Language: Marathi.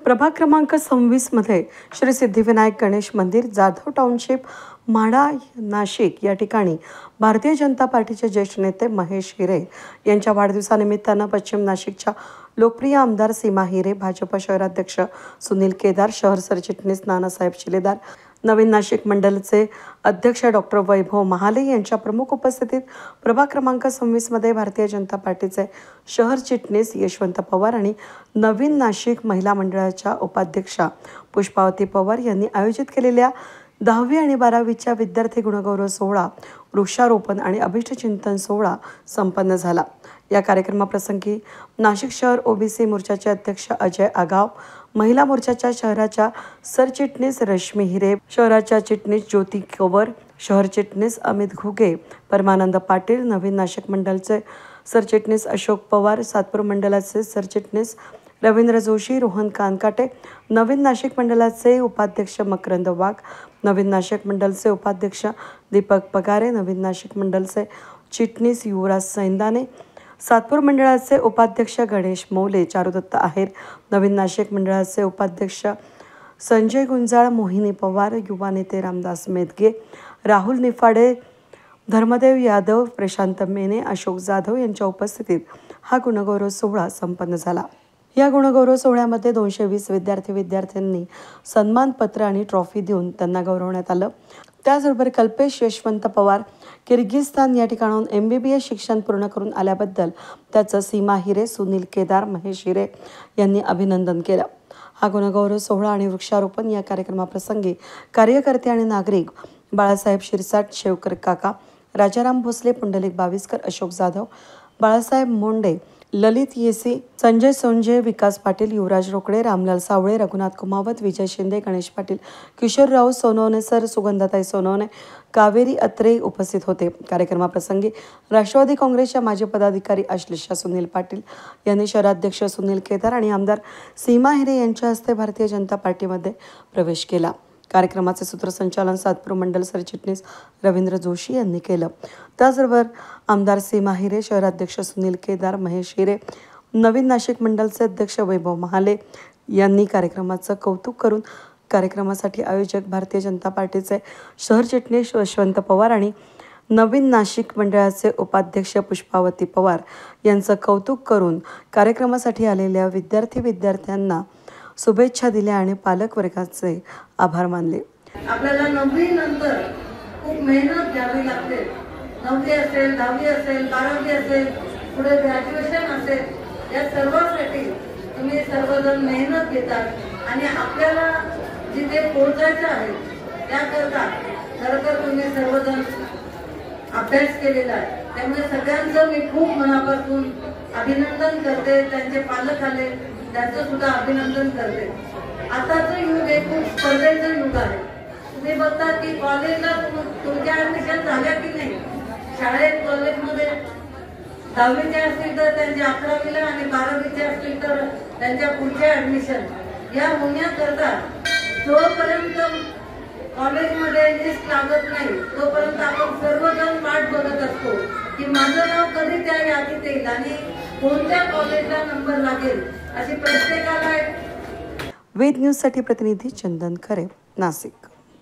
प्रभाग क्रमांक 26 मध्ये श्री सिद्धिविनायक गणेश मंदिर, जाधव टाउनशिप, म्हाडा, नाशिक या ठिकाणी भारतीय जनता पार्टीचे ज्येष्ठ नेते महेश हिरे यांच्या वाढदिवसानिमित्तानं पश्चिम नाशिकच्या लोकप्रिय आमदार सीमा हिरे, भाजप शहराध्यक्ष सुनील केदार, शहर सरचिटणीस नानासाहेब शिलेदार, नवीन नाशिक मंडलचे अध्यक्ष डॉक्टर वैभव महाले यांच्या प्रमुख उपस्थितीत प्रभाग क्रमांक 26 मध्ये भारतीय जनता पार्टीचे शहर चिटणीस यशवंत पवार आणि नवीन नाशिक महिला मंडळाच्या उपाध्यक्षा पुष्पावती पवार यांनी आयोजित केलेल्या 10वी आणि 12वीच्या विद्यार्थी गुणगौरव सोहळा, वृक्षारोपण आणि अभिष्ट चिंतन सोहळा संपन्न झाला। या कार्यक्रमाप्रसंगी नाशिक शहर ओबीसी मोर्चाचे अध्यक्ष अजय आगाव, महिला मोर्चाच्या शहराच्या सरचिटणीस रश्मी हिरे, शहराच्या चिटणीस ज्योती कंवर, शहर चिटणीस अमित घुगे, परमानंद पाटील, नवीन नाशिक मंडलचे सरचिटणीस अशोक पवार, सातपूर मंडलाचे सरचिटणीस रवींद्र जोशी, रोहन कानकाटे, नवीन नाशिक मंडलाचे उपाध्यक्ष मकरंद वाघ, नवीन नाशिक मंडलचे उपाध्यक्ष दीपक पगारे, नवीन नाशिक मंडलचे चिटणीस युवराज सैंदाने, सातपूर मंडळाचे उपाध्यक्ष गणेश मौले, चारुदत्त आहेर, नवीन नाशिक मंडळाचे उपाध्यक्ष संजय गुंजाळ, मोहिनी पवार, युवा नेते रामदास मेदगे, राहुल निफाडे, धर्मदेव यादव, प्रशांत मेने, अशोक जाधव यांच्या उपस्थितीत हा गुणगौरव सोहळा संपन्न झाला। या गुणगौरव सोहळ्यामध्ये 220 विद्यार्थ्यांनी सन्मानपत्र आणि ट्रॉफी देऊन त्यांना गौरवण्यात आलं। त्याचबरोबर कल्पेश यशवंत पवार किर्गिस्तान या ठिकाणाहून MBBS शिक्षण पूर्ण करून आल्याबद्दल त्याचं सीमा हिरे, सुनील केदार, महेश हिरे यांनी अभिनंदन केलं। हा गुणगौरव सोहळा आणि वृक्षारोपण या कार्यक्रमाप्रसंगी कार्यकर्ते आणि नागरिक बाळासाहेब शिरसाट, शेवकर काका, राजाराम भोसले, पुंडलिक बाविस्कर, अशोक जाधव, बाळासाहेब मोंडे, ललित येसी, संजय सोंजे, विकास पाटील, युवराज रोकडे, रामलाल सावळे, रघुनाथ कुमावत, विजय शिंदे, गणेश पाटील, किशोर राव सोनवणे सर, सुगंधाताई सोनवणे, कावेरी अत्रे उपस्थित होते। कार्यक्रमाप्रसंगी राष्ट्रवादी काँग्रेसच्या माजी पदाधिकारी आश्लेषा सुनील पाटील यांनी शहराध्यक्ष सुनील केदार आणि आमदार सीमा हिरे यांच्या हस्ते भारतीय जनता पार्टीमध्ये प्रवेश केला। कार्यक्रमाचे सूत्रसंचालन सातपूर मंडल सरचिटणीस रवींद्र जोशी यांनी केलं। त्याचबरोबर आमदार सीमा हिरे, शहराध्यक्ष सुनील केदार, महेश हिरे, नवीन नाशिक मंडलचे अध्यक्ष वैभव महाले यांनी कार्यक्रमाचं कौतुक करून कार्यक्रमासाठी आयोजक भारतीय जनता पार्टीचे शहर चिटणीस यशवंत पवार आणि नवीन नाशिक मंडळाचे उपाध्यक्ष पुष्पावती पवार यांचं कौतुक करून कार्यक्रमासाठी आलेल्या विद्यार्थ्यांना शुभेच्छा दिल्या आणि पालक वर्गाचे आभार मानले। आपल्याला 9वी नंतर खूप मेहनत घ्यावी लागते। 9वी असेल, 10वी असेल, 12वी असेल, पुढे ग्रॅज्युएशन असेल, या सर्वांसाठी तुम्ही सर्वजण मेहनत घेतात आणि आपल्याला जिथे पोहोचायचं आहे त्याकरता खरंतर तुम्ही सर्वजण अभ्यास केलेला आहे। त्यामुळे सगळ्यांचं मी खूप मनापासून अभिनंदन करते। त्यांचे पालक आले त्याचं सुद्धा अभिनंदन करते। आताचं युग हे खूप स्पर्धेचं युग आहे। तुम्ही बघता की कॉलेजला तुमच्या ऍडमिशन झाल्या की नाही, शाळेत कॉलेजमध्ये 10वीचे असतील तर त्यांच्या 11वीला आणि 12वीचे असतील तर त्यांच्या पुढच्या ऍडमिशन या होण्याकरता जोपर्यंत कॉलेजमध्ये लिस्ट लागत नाही तोपर्यंत आपण सर्वजण वाट बघत असतो की माझं नाव कधी त्या यादीत येईल आणि कोणत्या कॉलेजला नंबर लागेल अशी प्रत्येकाला। वेद न्यूजसाठी प्रतिनिधी चंदन खरे, नाशिक।